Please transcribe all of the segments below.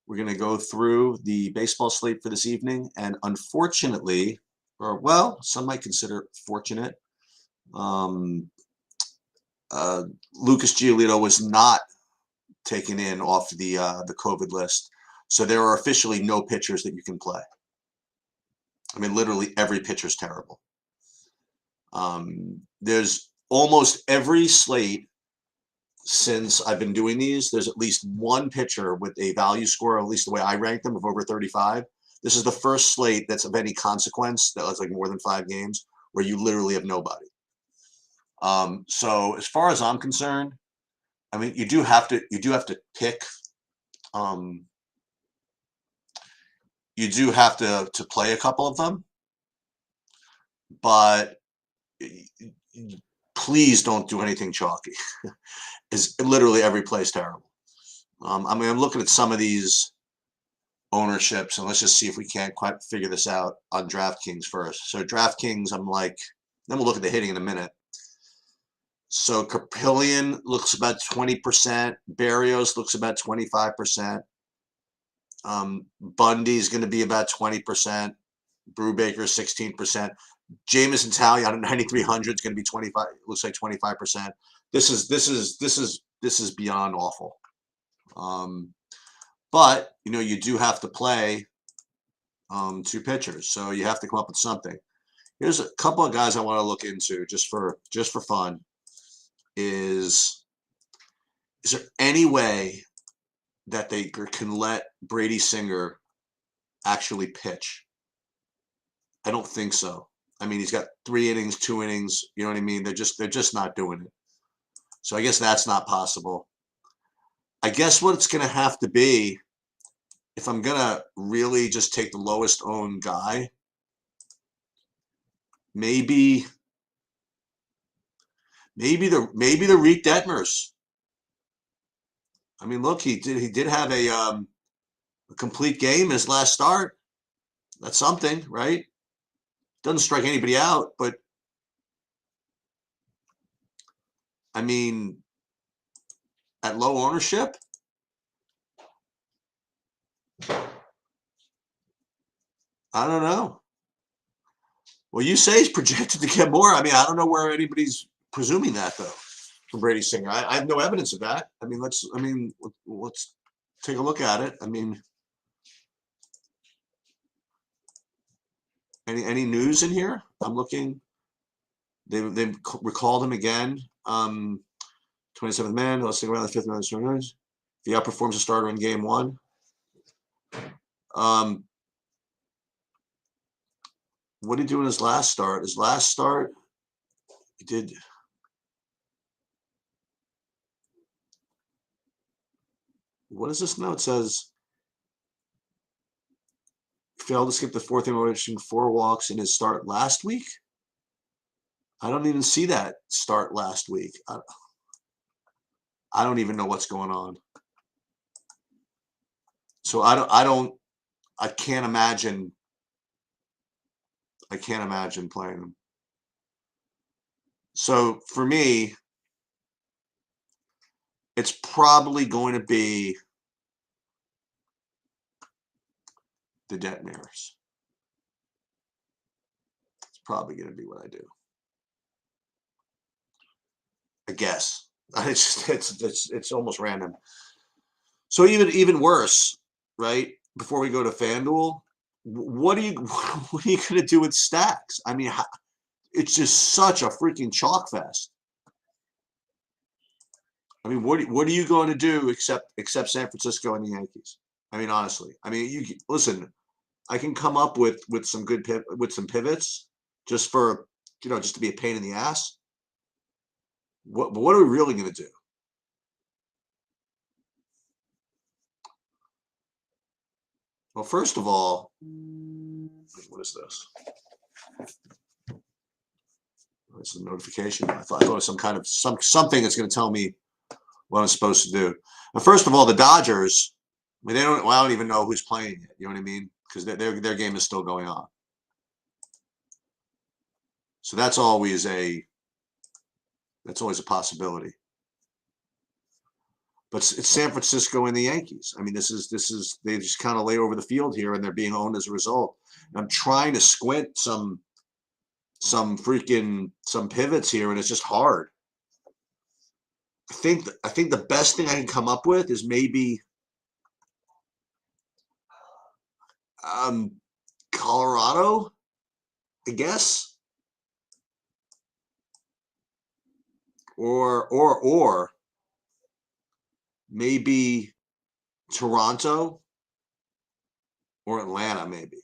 We're going to go through the baseball slate for this evening, and unfortunately, or well, some might consider fortunate, um, Lucas Giolito was not taken in off the COVID list, so there are officially no pitchers that you can play. I mean, literally every pitcher's terrible. There's almost every slate since I've been doing these, there's at least one pitcher with a value score, at least the way I rank them, of over 35. This is the first slate that's of any consequence that has like more than 5 games where you literally have nobody. So as far as I'm concerned, I mean, you do have to pick. You do have to play a couple of them, but please don't do anything chalky. Is literally every play is terrible. I mean, I'm looking at some of these ownerships, and let's just see if we can't quite figure this out on DraftKings first. So DraftKings, I'm like, then we'll look at the hitting in a minute. So Capillion looks about 20%. Berrios looks about 25%. Bundy's going to be about 20%. Brubaker 16%. Jameson Talley on a 9,300 is going to be 25. Looks like 25%. This is beyond awful. But you do have to play 2 pitchers, so you have to come up with something. Here's a couple of guys I want to look into just for fun. Is there any way that they can let Brady Singer actually pitch? I don't think so. I mean, he's got 3 innings, 2 innings. You know what I mean? They're just not doing it. So I guess that's not possible. I guess what it's going to have to be, if I'm going to really just take the lowest owned guy, maybe the Reek Detmers. I mean, look, he did have a complete game his last start. That's something, right? Doesn't strike anybody out, but I mean, at low ownership, I don't know. Well, you say he's projected to get more. I mean, I don't know where anybody's presuming that though from Brady Singer. I have no evidence of that. I mean, let's take a look at it. I mean, any news in here? I'm looking. They've recalled him again. 27th man. Let's think around the 5th man. If he outperforms a starter in game 1. What did he do in his last start? His last start, he did. What does this note says? Failed to skip the 4th inning, reaching 4 walks in his start last week. I don't even see that start last week. I don't even know what's going on. So I can't imagine playing him. So for me, it's probably going to be the Detmers. It's probably going to be what I do. I guess. It's almost random. So even worse, right? Before we go to FanDuel, what are you going to do with stacks? I mean, it's just such a freaking chalk fest. I mean, what are you going to do except San Francisco and the Yankees? I mean, honestly. I mean, you listen. I can come up with some good some pivots just for just to be a pain in the ass. What are we really going to do? Well, first of all, what is this? It's a notification. I thought it was some kind of something that's going to tell me what I'm supposed to do. But first of all, the Dodgers. I mean, I don't even know who's playing yet. You know what I mean? Because their game is still going on. So that's always a possibility. But it's San Francisco and the Yankees. I mean, this is they just kind of lay over the field here, and they're being owned as a result. And I'm trying to squint some pivots here, and it's just hard. I think the best thing I can come up with is maybe Colorado, I guess, or maybe Toronto or Atlanta, maybe,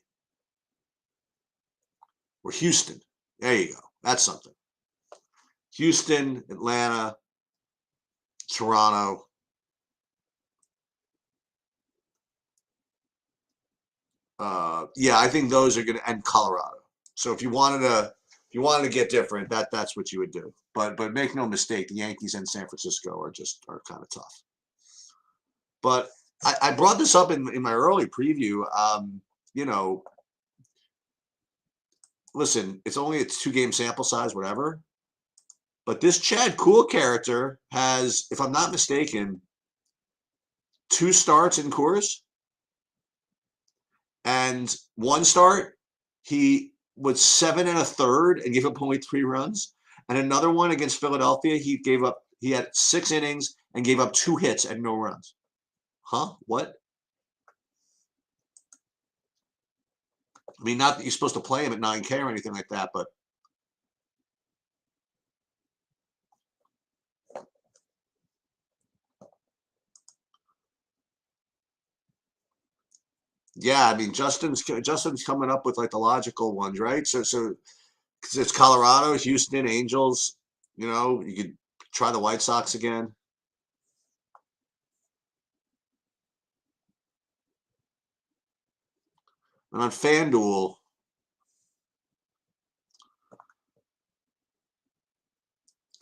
or Houston. There you go. That's something. Houston, Atlanta, Toronto. Yeah, I think those are going to end Colorado. So if you wanted to get different, that's what you would do. But make no mistake, the Yankees and San Francisco are kind of tough. But I brought this up in my early preview. You know, listen, it's only a 2-game sample size, whatever. But this Chad Kuhl character has, if I'm not mistaken, 2 starts in Coors. And 1 start, he was 7 1/3 and gave up only 3 runs. And another one against Philadelphia, he had 6 innings and gave up 2 hits and no runs. Huh? What? I mean, not that you're supposed to play him at 9K or anything like that, but yeah, I mean, Justin's coming up with like the logical ones, right? So it's Colorado, Houston, Angels. You know, you could try the White Sox again. And on FanDuel,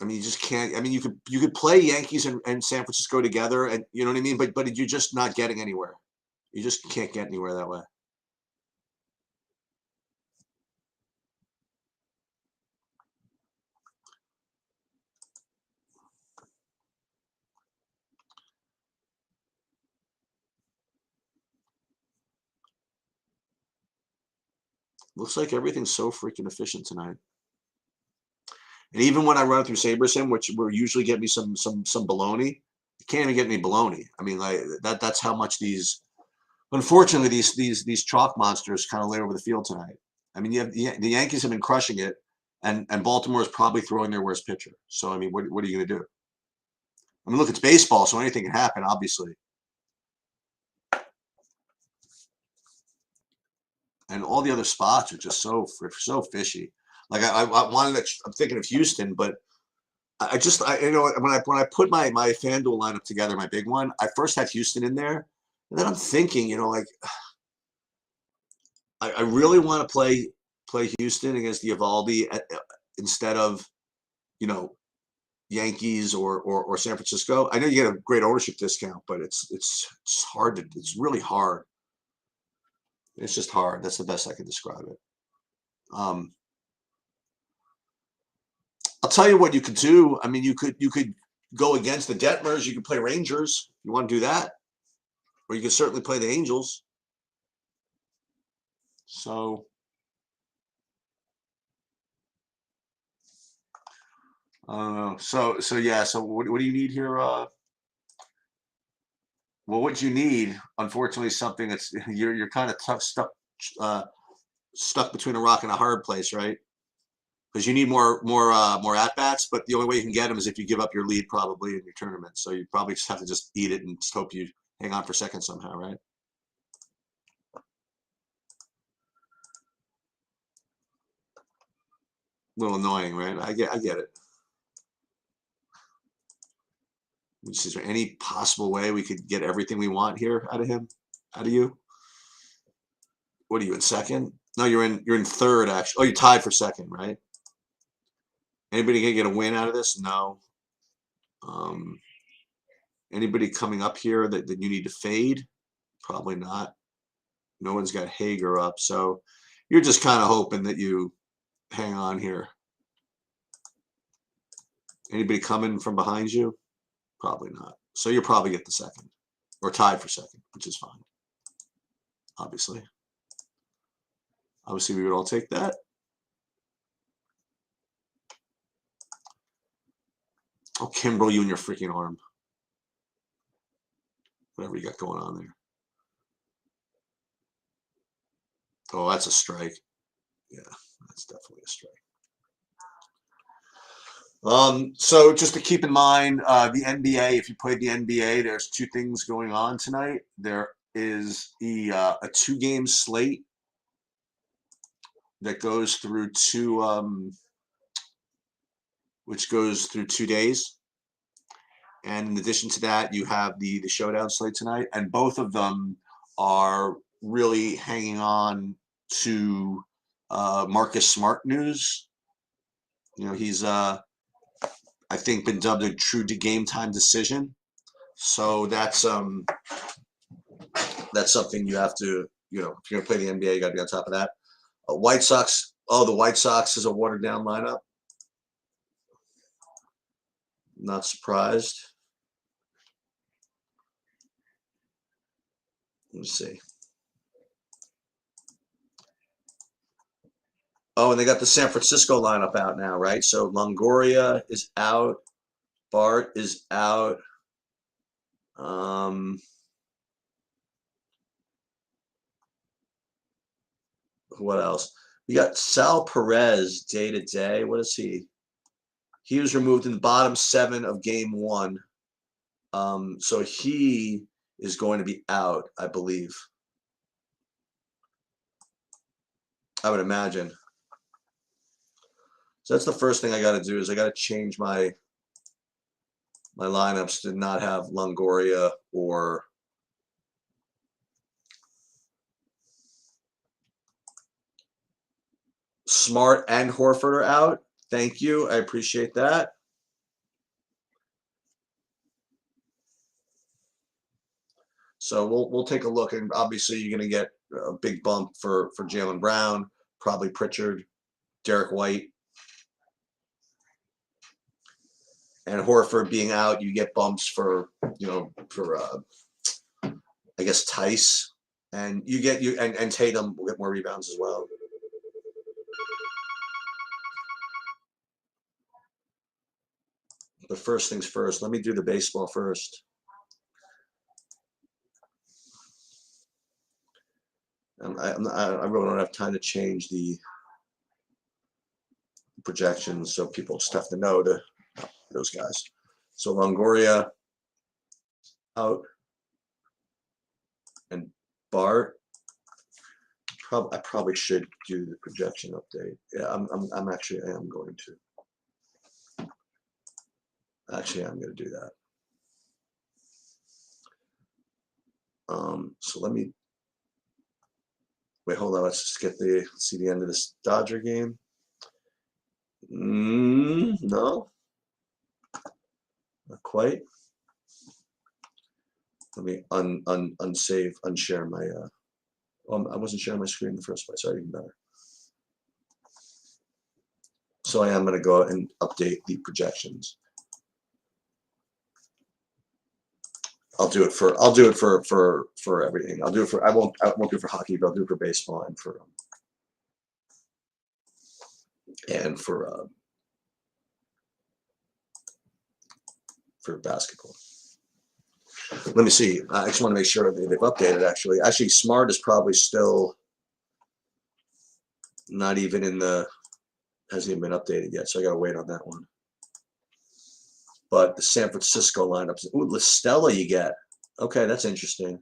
I mean, you just can't. I mean, you could play Yankees and San Francisco together, and you know what I mean. But you're just not getting anywhere. You just can't get anywhere that way. Looks like everything's so freaking efficient tonight. And even when I run through SaberSim, which will usually get me some baloney, you can't even get any baloney. I mean, like that's how much these. Unfortunately, these chalk monsters kind of lay over the field tonight. I mean, you have the Yankees have been crushing it, and Baltimore is probably throwing their worst pitcher. So I mean, what are you going to do? I mean, look, it's baseball, so anything can happen, obviously. And all the other spots are just so fishy. Like I wanted to, I'm thinking of Houston, but I you know when I put my FanDuel lineup together, my big one, I first had Houston in there, and then I'm thinking, you know, like I really want to play Houston against the Evaldi instead of, you know, Yankees or San Francisco. I know you get a great ownership discount, but it's hard to it's really hard. It's just hard. That's the best I can describe it. I'll tell you what you could do. I mean, you could go against the Detmers. You could play Rangers. You want to do that, or you can certainly play the Angels. So, I don't know. So yeah. So what do you need here? Well, what you need, unfortunately, is something that's you're kind of tough, stuck between a rock and a hard place, right? Because you need more at bats, but the only way you can get them is if you give up your lead probably in your tournament. So you probably just have to just eat it and just hope you hang on for second somehow, right? A little annoying, right? I get it. Is there any possible way we could get everything we want here out of him, out of you? What are you in second? No, you're in third actually. Oh, you're tied for second, right? Anybody gonna get a win out of this? No. Um, Anybody coming up here that you need to fade? Probably not. No one's got Hager up, so you're just kind of hoping that you hang on here. Anybody coming from behind you? Probably not. So you'll probably get the second, or tied for second, which is fine. Obviously. Obviously, we would all take that. Oh, Kimbrel, you and your freaking arm. Whatever you got going on there. Oh, that's a strike. Yeah, that's definitely a strike. So just to keep in mind, the NBA, if you played the NBA, there's two things going on tonight. There is a 2-game slate that goes through which goes through 2 days. And in addition to that, you have the showdown slate tonight, and both of them are really hanging on to Marcus Smart news. You know, he's I think been dubbed a true game time decision. So that's something you have to, you know, if you're gonna play the NBA, you got to be on top of that. White Sox. Oh, the White Sox is a watered down lineup. Not surprised. Let me see. Oh, and they got the San Francisco lineup out now, right? So Longoria is out. Bart is out. What else? We got Sal Perez day to day. What is he? He was removed in the bottom 7 of game 1. So he is going to be out, I believe. I would imagine. So that's the first thing I got to do is I got to change my lineups to not have Longoria or Smart and Horford are out. Thank you. I appreciate that. So we'll take a look, and obviously you're going to get a big bump for Jaylen Brown, probably Pritchard, Derek White, and Horford being out. You get bumps for I guess Tice, and you get and Tatum will get more rebounds as well. But first things first, let me do the baseball first. I really don't have time to change the projections, so people just have to know those guys. So Longoria out, and Bart. I probably should do the projection update. Yeah, I'm going to. Actually, I'm going to do that. So let me wait. Hold on. Let's just see the end of this Dodger game. No, not quite. Let me unshare my. I wasn't sharing my screen in the first place. Sorry, even better. So I am going to go and update the projections. I'll do it for everything. I'll do it for I won't do it for hockey, but I'll do it for baseball and for basketball. Let me see. I just want to make sure that they've updated. Actually, Smart is probably still not even hasn't even been updated yet. So I got to wait on that one. But the San Francisco lineups. Ooh, La Stella you get. Okay, that's interesting.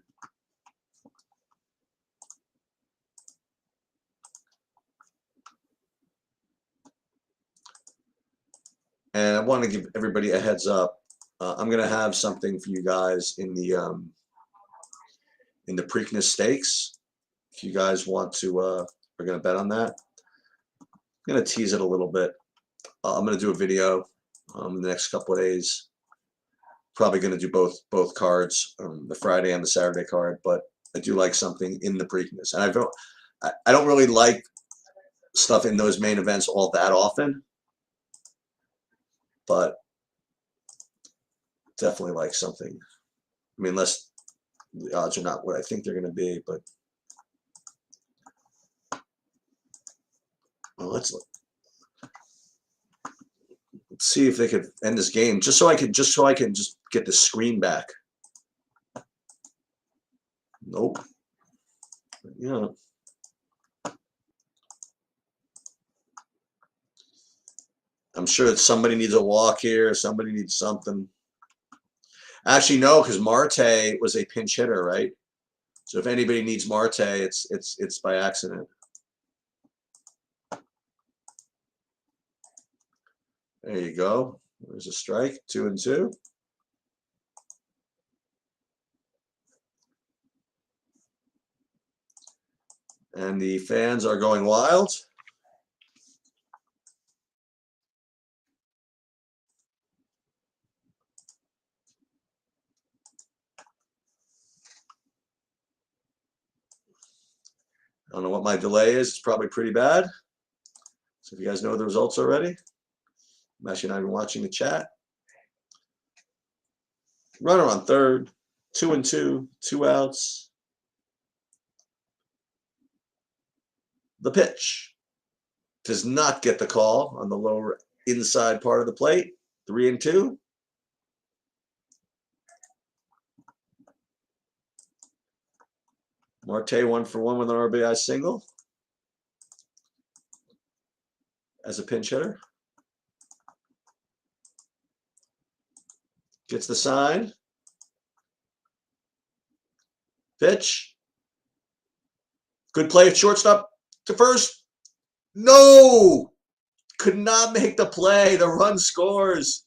And I want to give everybody a heads up. I'm going to have something for you guys in the Preakness Stakes. If you guys want to, are going to bet on that. I'm going to tease it a little bit. I'm going to do a video in the next couple of days. Probably going to do both cards, the Friday and the Saturday card. But I do like something in the Preakness, and I don't really like stuff in those main events all that often. But definitely like something. I mean, unless the odds are not what I think they're going to be, but well, let's see if they could end this game just so I can just get the screen back. Nope. Yeah. I'm sure that somebody needs a walk here. Somebody needs something. Actually, no, because Marte was a pinch hitter, right? So if anybody needs Marte, it's by accident. There you go. There's a strike. 2-2. And the fans are going wild. I don't know what my delay is. It's probably pretty bad. So if you guys know the results already, I'm actually not even watching the chat. Runner on third, 2-2, 2 outs. The pitch does not get the call on the lower inside part of the plate. 3-2. Marte 1 for 1 with an RBI single as a pinch hitter. Gets the sign. Pitch. Good play at shortstop to first. No! Could not make the play. The run scores.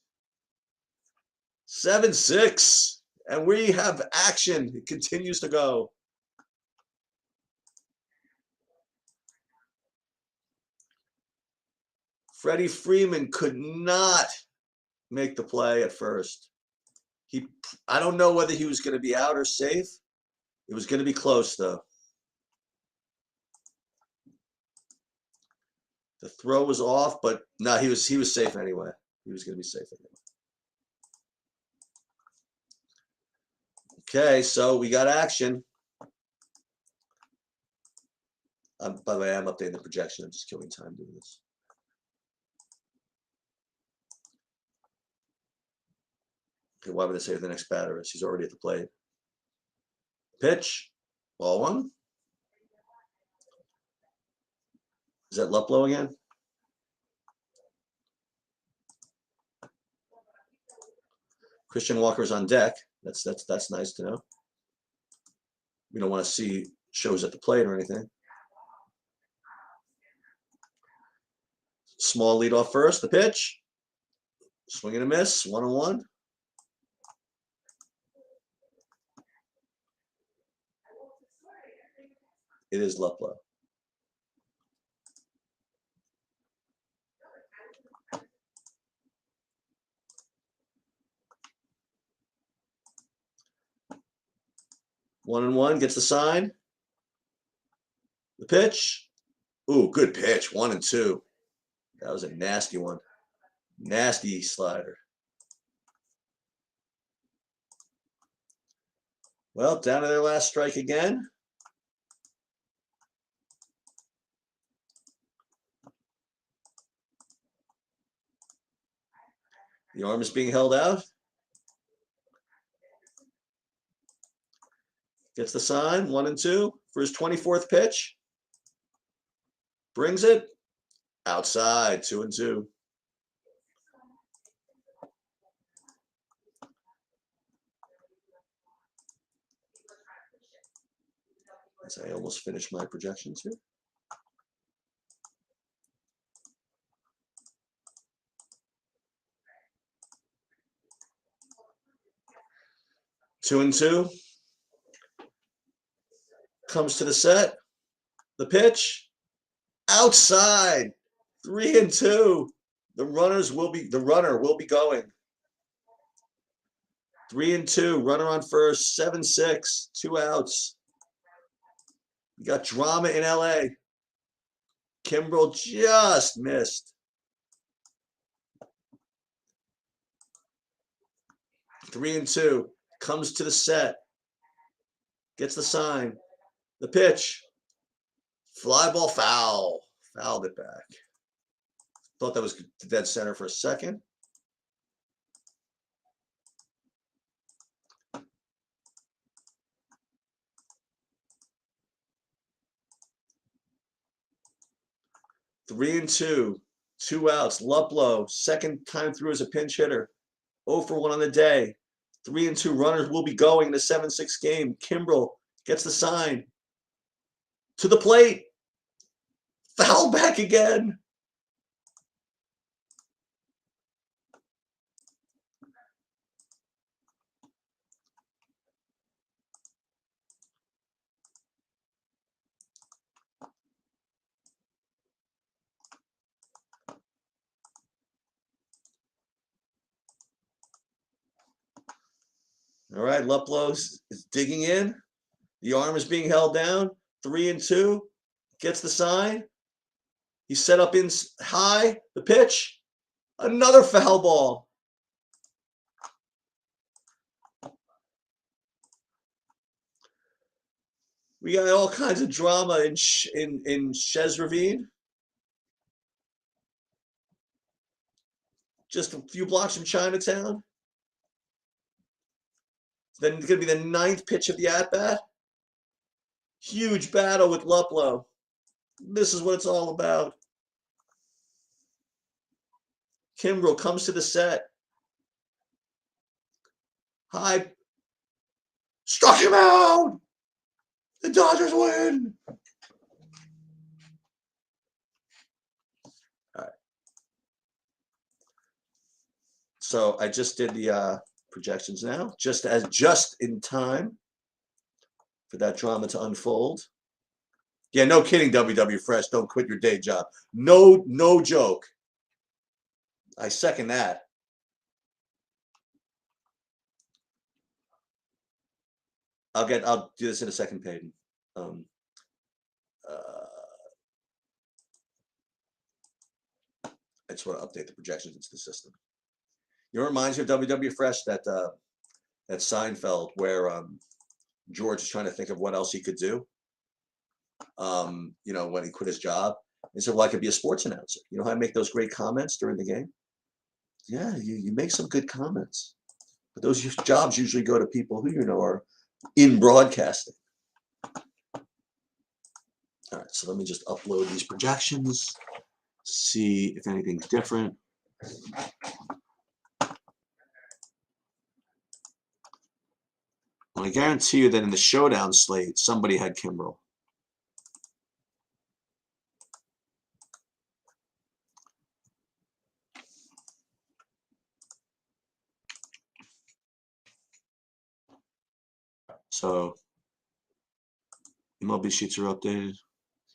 7-6. And we have action. It continues to go. Freddie Freeman could not make the play at first. I don't know whether he was going to be out or safe. It was going to be close, though. The throw was off, but no, he was safe anyway. He was going to be safe anyway. Okay, so we got action. By the way, I'm updating the projection. I'm just killing time doing this. Okay, why would I say the next batter is? He's already at the plate. Pitch. Ball 1. Is that Luplow again? Christian Walker's on deck. That's nice to know. We don't want to see shows at the plate or anything. Small lead off first. The pitch. Swing and a miss. 1-1. It is Luplow. One and one, gets the sign. The pitch. Ooh, good pitch. 1-2. That was a nasty one. Nasty slider. Well, down to their last strike again. The arm is being held out. Gets the sign, 1-2 for his 24th pitch. Brings it outside, 2-2. As I almost finished my projections here. Two and two. Comes to the set. The pitch. Outside. 3-2. The runner will be going. 3-2. Runner on first. 7-6. 2 outs. You got drama in LA. Kimbrel just missed. 3-2. Comes to the set. Gets the sign. The pitch. Fly ball foul. Fouled it back. Thought that was dead center for a second. Three and two. 2 outs. Luplow, second time through as a pinch hitter. 0 for 1 on the day. 3-2 runners will be going in the 7-6 game. Kimbrel gets the sign. To the plate. Foul back again. All right, Luplow is digging in. The arm is being held down. 3-2. Gets the sign. He's set up in high. The pitch. Another foul ball. We got all kinds of drama in Chez Ravine. Just a few blocks from Chinatown. Then it's going to be the 9th pitch of the at-bat. Huge battle with Luplow. This is what it's all about. Kimbrel comes to the set. High. Struck him out. The Dodgers win. All right. So I just did the projections now, just in time for that drama to unfold. Yeah, no kidding, WW Fresh. Don't quit your day job. No joke. I second that. I'll do this in a second, Peyton. I just want to update the projections into the system. You know, it reminds me of WW Fresh, that Seinfeld where George is trying to think of what else he could do. You know, when he quit his job, he said, "Well, I could be a sports announcer." You know how I make those great comments during the game? Yeah, you make some good comments, but those jobs usually go to people who are in broadcasting. All right, so let me just upload these projections, see if anything's different. Well, I guarantee you that in the showdown slate, somebody had Kimbrel. So MLB sheets are updated.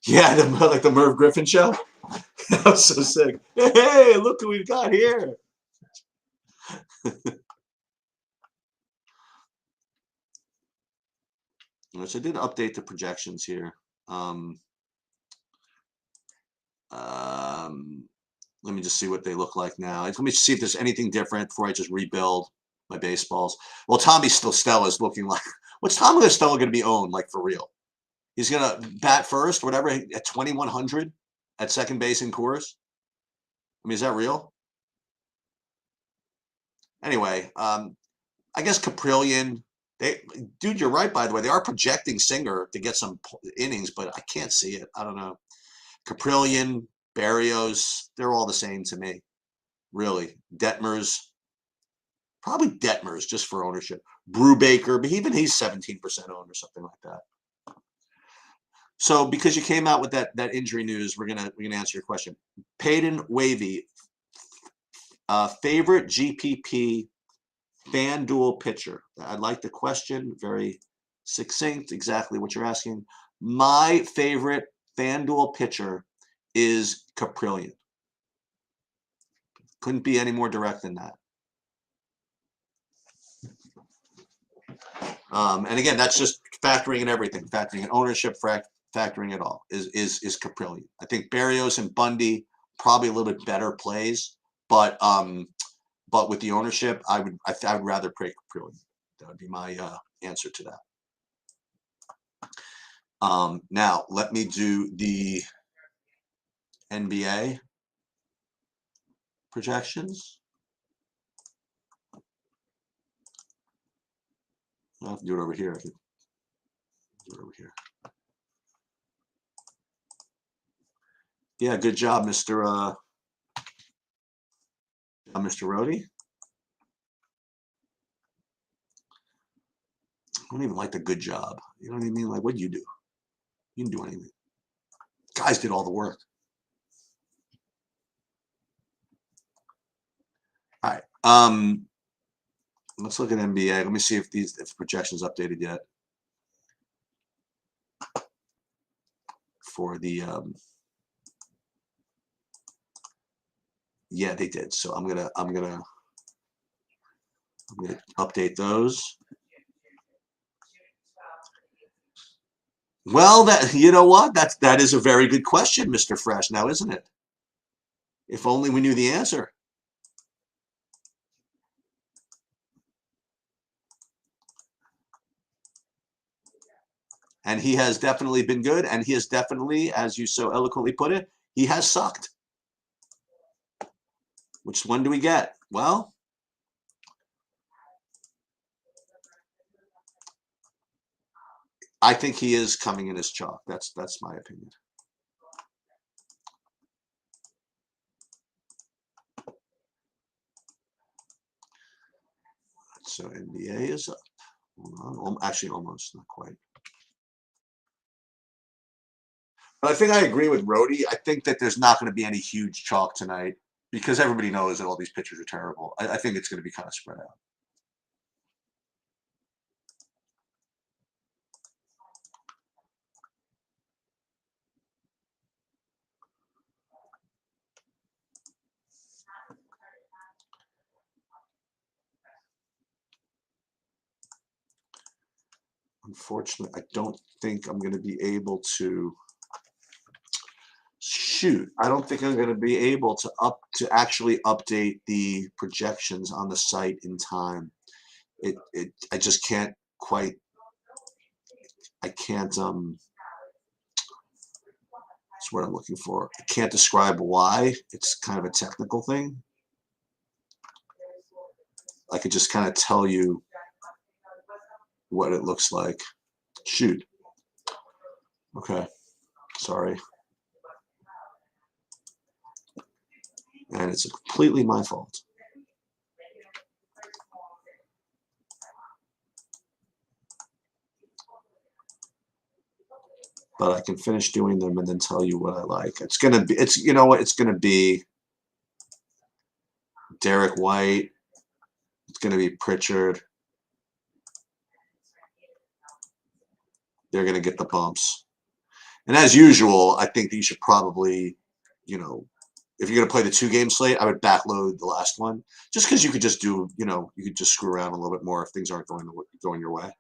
Yeah, like the Merv Griffin show. That was so sick. Hey, look who we've got here. Which I did update the projections here. Let me just see what they look like now. Let me see if there's anything different before I just rebuild my baseballs. Well, Tommy Stella is looking like. What's Tommy Stella going to be owned like for real? He's going to bat first, whatever, at 2,100 at second base in Coors. I mean, is that real? Anyway, I guess Caprillion. Dude, you're right, by the way. They are projecting Singer to get some innings, but I can't see it. I don't know. Caprillion, Barrios, they're all the same to me. Really. Detmers. Probably Detmers just for ownership. Brubaker, but even he's 17% owned or something like that. So because you came out with that injury news, we're gonna answer your question. Peyton Wavy, favorite GPP FanDuel pitcher. I like the question, very succinct, exactly what you're asking. My favorite FanDuel pitcher is Caprillion. Couldn't be any more direct than that. And again, that's just factoring in everything, factoring in ownership, factoring it all is Caprillion. I think Barrios and Bundy probably a little bit better plays, but but with the ownership, I would rather pick Prillian. That would be my answer to that. Now let me do the NBA projections. I'll have to do it over here. I can do it over here. Yeah, good job, Mr. Mr. Rhodey. I don't even like the good job. You know what I mean? Like, what did you do? You didn't do anything. Guys did all the work. All right. Let's look at NBA. Let me see if the projections updated yet for the. Yeah, they did. So I'm gonna update those. Well, you know what? That is a very good question, Mr. Fresh. Now, isn't it? If only we knew the answer. And he has definitely been good, and he has definitely, as you so eloquently put it, he has sucked. Which one do we get? Well, I think he is coming in as chalk. That's my opinion. So NBA is up. Actually, almost, not quite. But I think I agree with Rhodey. I think that there's not going to be any huge chalk tonight because everybody knows that all these pitchers are terrible. I think it's going to be kind of spread out. Unfortunately, I don't think I'm going to be able to shoot. I don't think I'm going to be able to actually update the projections on the site in time. I just can't quite. I can't. That's what I'm looking for. I can't describe why. It's kind of a technical thing. I could just kind of tell you what it looks like. Shoot. Okay. Sorry. And it's completely my fault. But I can finish doing them and then tell you what I like. It's gonna be. You know what? It's gonna be Derek White. It's gonna be Pritchard. They're gonna get the bumps. And as usual, I think that you should probably, if you're going to play the 2-game slate, I would backload the last one just because you could just do, you could just screw around a little bit more if things aren't going your way.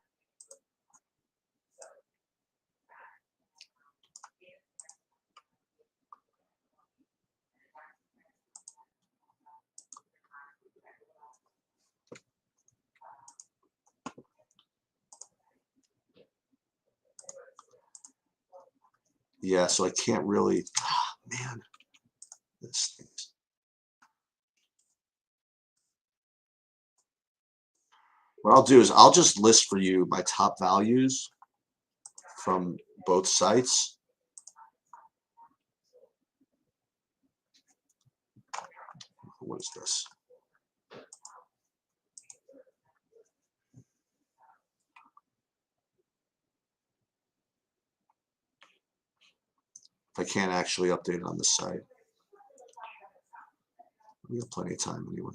Yeah, so I can't really, man, this stinks. What I'll do is I'll just list for you my top values from both sites. What is this? If I can't actually update it on the site. We have plenty of time anyway.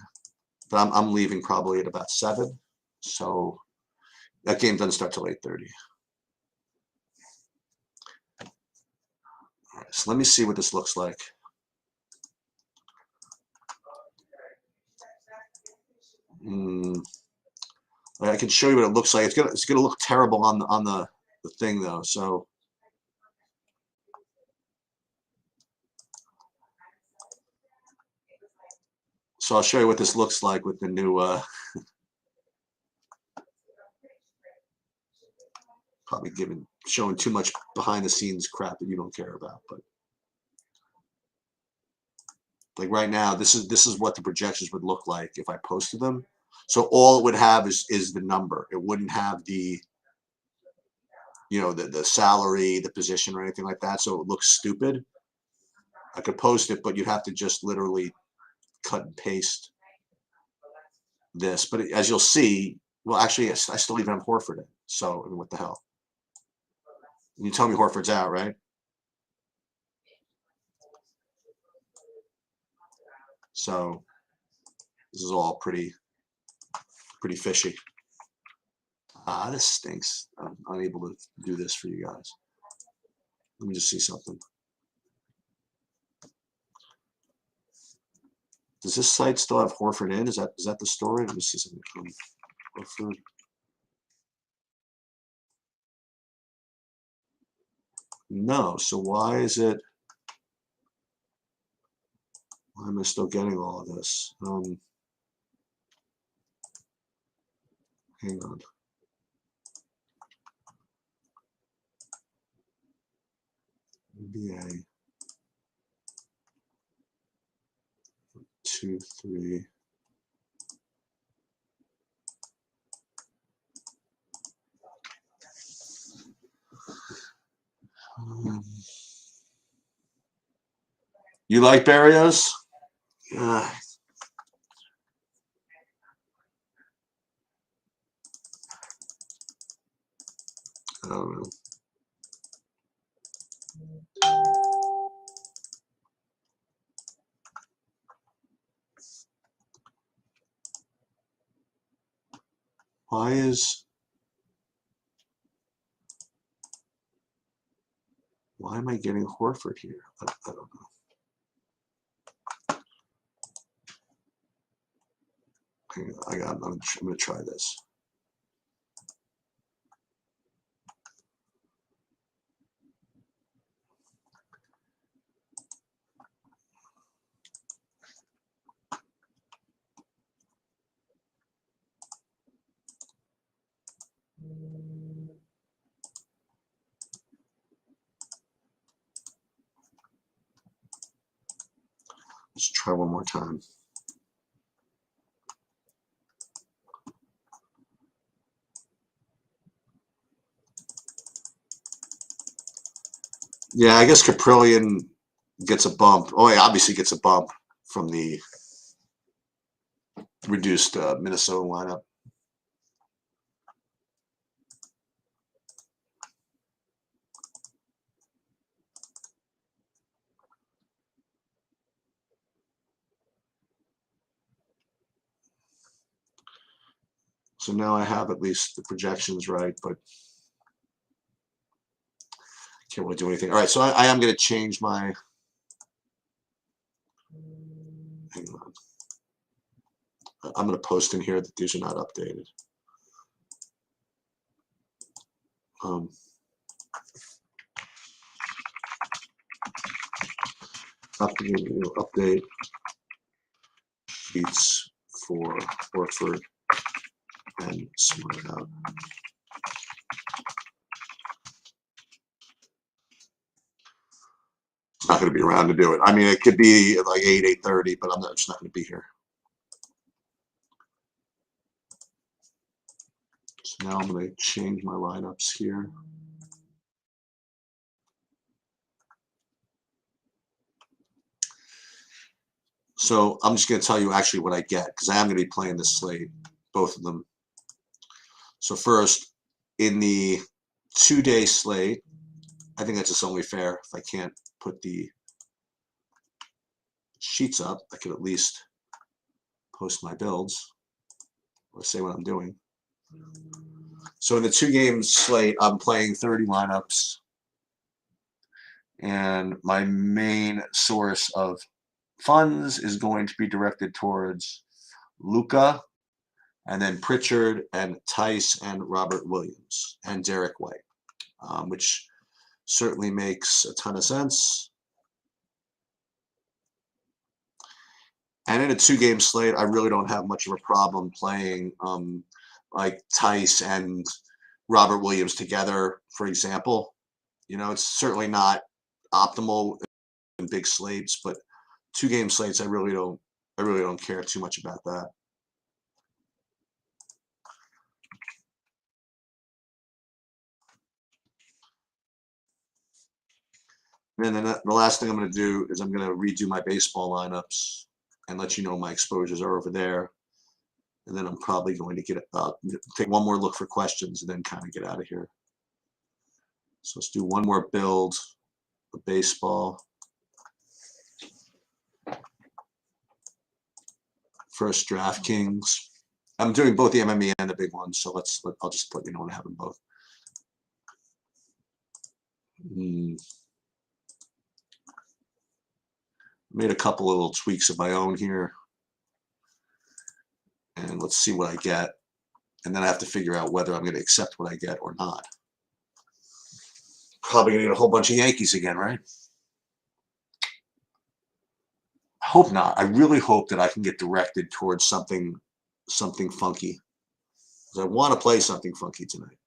But I'm leaving probably at about 7. So that game doesn't start till 8:30. All right, so let me see what this looks like. I can show you what it looks like. It's gonna look terrible on the thing though. So I'll show you what this looks like with the new, probably showing too much behind the scenes crap that you don't care about. But like right now, this is what the projections would look like if I posted them. So all it would have is the number. It wouldn't have the, the salary, the position, or anything like that. So it looks stupid. I could post it, but you'd have to just literally cut and paste this. But as you'll see, well, actually, I still even have Horford in. So I mean, what the hell? You tell me Horford's out, right? So this is all pretty fishy. This stinks. I'm unable to do this for you guys. Let me just see something. Does this site still have Horford in? Is that the story? Let me see something. Horford. No. So why is it? Why am I still getting all of this? Hang on. NBA 2, 3. You like Barrios? I don't know. Why am I getting Horford here? I don't know. Hang on, I'm going to try this. Let's try one more time. Yeah, I guess Caprillion gets a bump. Oh, he obviously gets a bump from the reduced Minnesota lineup. So now I have at least the projections right, but can't really do anything. All right, so I am going to change my. Hang on. I'm going to post in here that these are not updated. Update sheets for Horford and Smart out. It's not going to be around to do it. I mean, it could be like 8:30, but I'm just not going to be here. So now I'm going to change my lineups here. So I'm just going to tell you actually what I get, because I am going to be playing this slate, both of them. So first, in the 2-day slate, I think that's just only fair. If I can't put the sheets up, I could at least post my builds or say what I'm doing. So in the 2-game slate, I'm playing 30 lineups. And my main source of funds is going to be directed towards Luka, and then Pritchard and Tice and Robert Williams and Derek White, which certainly makes a ton of sense. And in a 2-game slate, I really don't have much of a problem playing like Tice and Robert Williams together, for example. It's certainly not optimal in big slates, but 2-game slates, I really don't care too much about that. And then the last thing I'm going to do is I'm going to redo my baseball lineups and let you know my exposures are over there. And then I'm probably going to take one more look for questions and then kind of get out of here. So let's do one more build of baseball. First, DraftKings. I'm doing both the MME and the big one, so I'll just let you know when I have them both. Made a couple of little tweaks of my own here. And let's see what I get. And then I have to figure out whether I'm going to accept what I get or not. Probably going to get a whole bunch of Yankees again, right? I hope not. I really hope that I can get directed towards something funky. Because I want to play something funky tonight.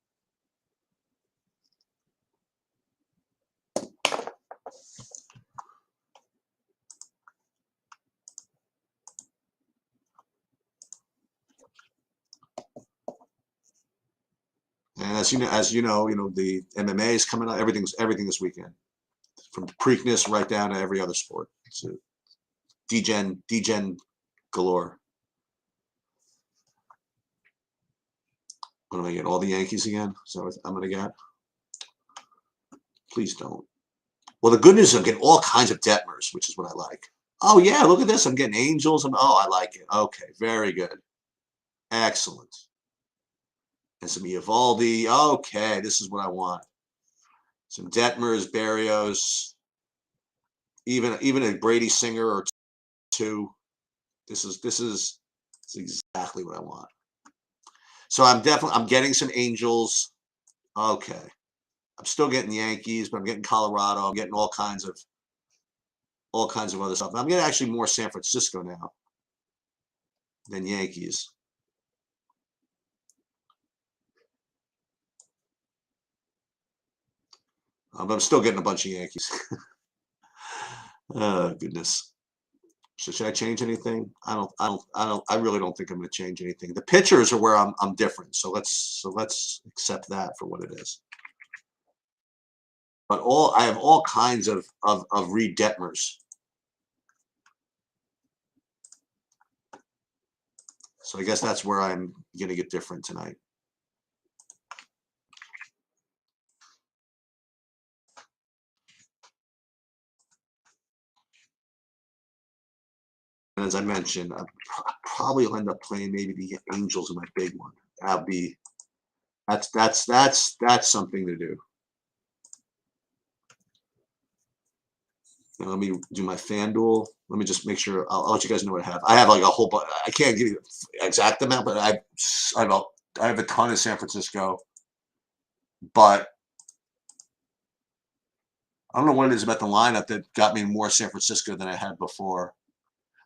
And as you know, the MMA is coming out. Everything this weekend, from Preakness right down to every other sport. So degen galore. What am I getting? All the Yankees again? So I'm gonna get. Please don't. Well, the good news is I'm getting all kinds of Detmers, which is what I like. Oh yeah, look at this. I'm getting Angels. I like it. Okay, very good. Excellent. And some Eovaldi. Okay, this is what I want. Some Detmers, Berrios, even a Brady Singer or two. This is exactly what I want. So I'm getting some Angels. Okay. I'm still getting Yankees, but I'm getting Colorado. I'm getting all kinds of other stuff. I'm getting actually more San Francisco now than Yankees. But I'm still getting a bunch of Yankees. Oh goodness. So should I change anything? I really don't think I'm going to change anything. The pitchers are where I'm different. So let's accept that for what it is. But I have all kinds of Reed Detmers. So I guess that's where I'm going to get different tonight. And as I mentioned, I probably will end up playing maybe the Angels in my big one. That's something to do. Now let me do my FanDuel. Let me just make sure. I'll let you guys know what I have. I have like a whole bunch. I can't give you the exact amount, but I have a ton of San Francisco. But I don't know what it is about the lineup that got me more San Francisco than I had before.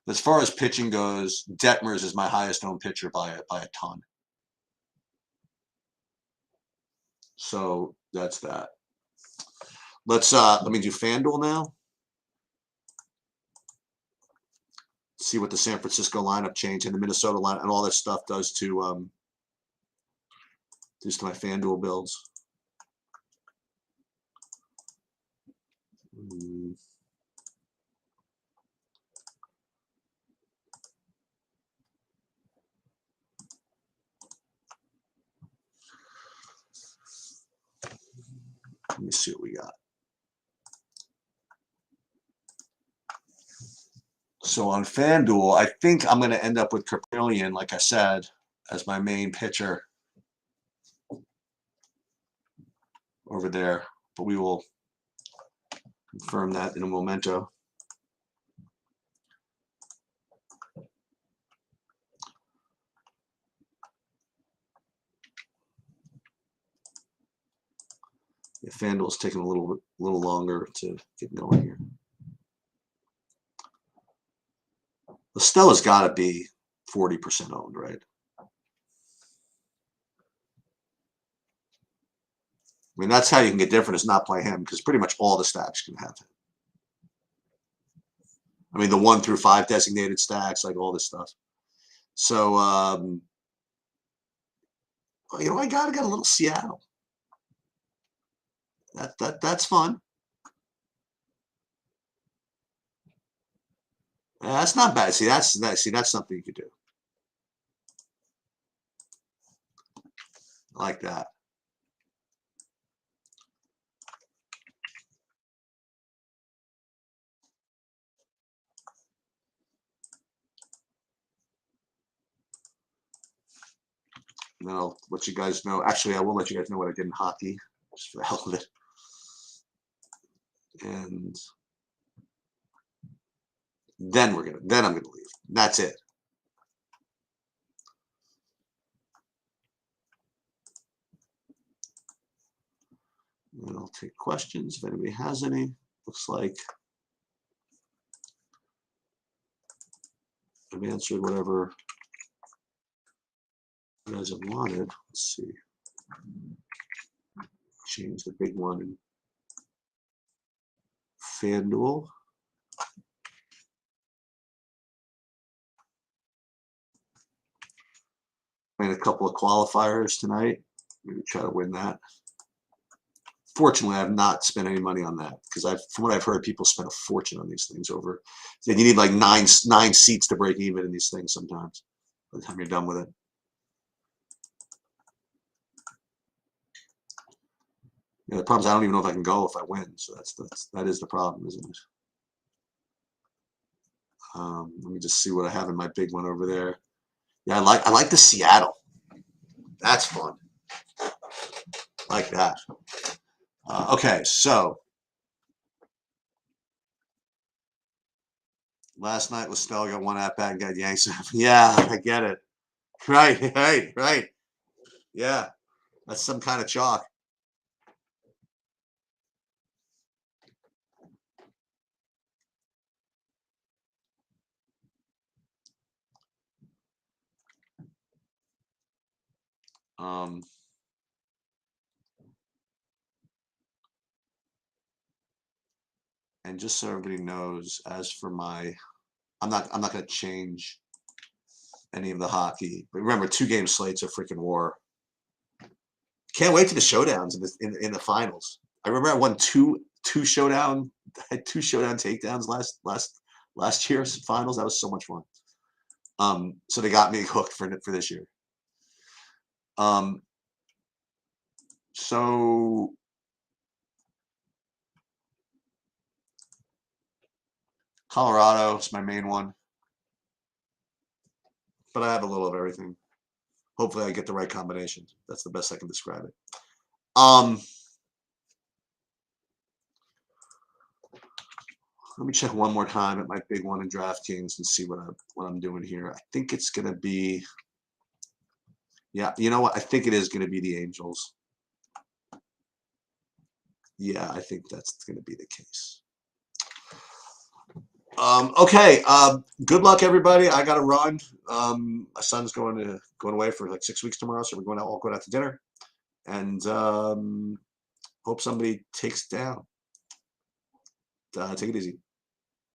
As far as pitching goes, Detmers is my highest owned pitcher by a ton. So that's that. Let me do FanDuel now. See what the San Francisco lineup change and the Minnesota line and all that stuff does to just to my FanDuel builds. Let me see what we got. So on FanDuel, I think I'm going to end up with Kirkbrilian, like I said, as my main pitcher over there. But we will confirm that in a momento. Yeah, FanDuel's taking a little longer to get going here. The Stella's got to be 40% owned, right? I mean, that's how you can get different is not play him because pretty much all the stacks can have him. I mean, the 1 through 5 designated stacks, like all this stuff. So, you know, I got a little Seattle. That's fun. Yeah, that's not bad. See, that's something you could do. I like that. And then I'll let you guys know. Actually, I will let you guys know what I did in hockey, just for the hell of it. And then I'm gonna leave. That's it. And I'll take questions if anybody has any. Looks like I've answered whatever you guys have wanted. Let's see. Change the big one in FanDuel. Playing a couple of qualifiers tonight. Maybe try to win that. Fortunately, I have not spent any money on that because from what I've heard, people spend a fortune on these things over. Then you need like nine seats to break even in these things sometimes by the time you're done with it. Yeah, the problem is I don't even know if I can go if I win. So that is the problem, isn't it? Let me just see what I have in my big one over there. Yeah, I like the Seattle. That's fun. Like that. Okay, so last night Stella got one at bat and got yanked. Yeah, I get it. Right. Yeah, that's some kind of chalk. And just so everybody knows, as for my, I'm not going to change any of the hockey. But remember, 2-game slates are freaking war. Can't wait to the showdowns in the finals. I remember I won two showdown takedowns last year's finals. That was so much fun. So they got me hooked for this year. So Colorado is my main one, but I have a little of everything. Hopefully, I get the right combination. That's the best I can describe it. Let me check one more time at my big one in DraftKings and see what I'm doing here. I think it's gonna be, yeah. You know what? I think it is gonna be the Angels. Yeah, I think that's gonna be the case. Okay. Good luck, everybody. I got to run. My son's going away for like 6 weeks tomorrow, so we're all going out to dinner, and hope somebody takes it down. Take it easy.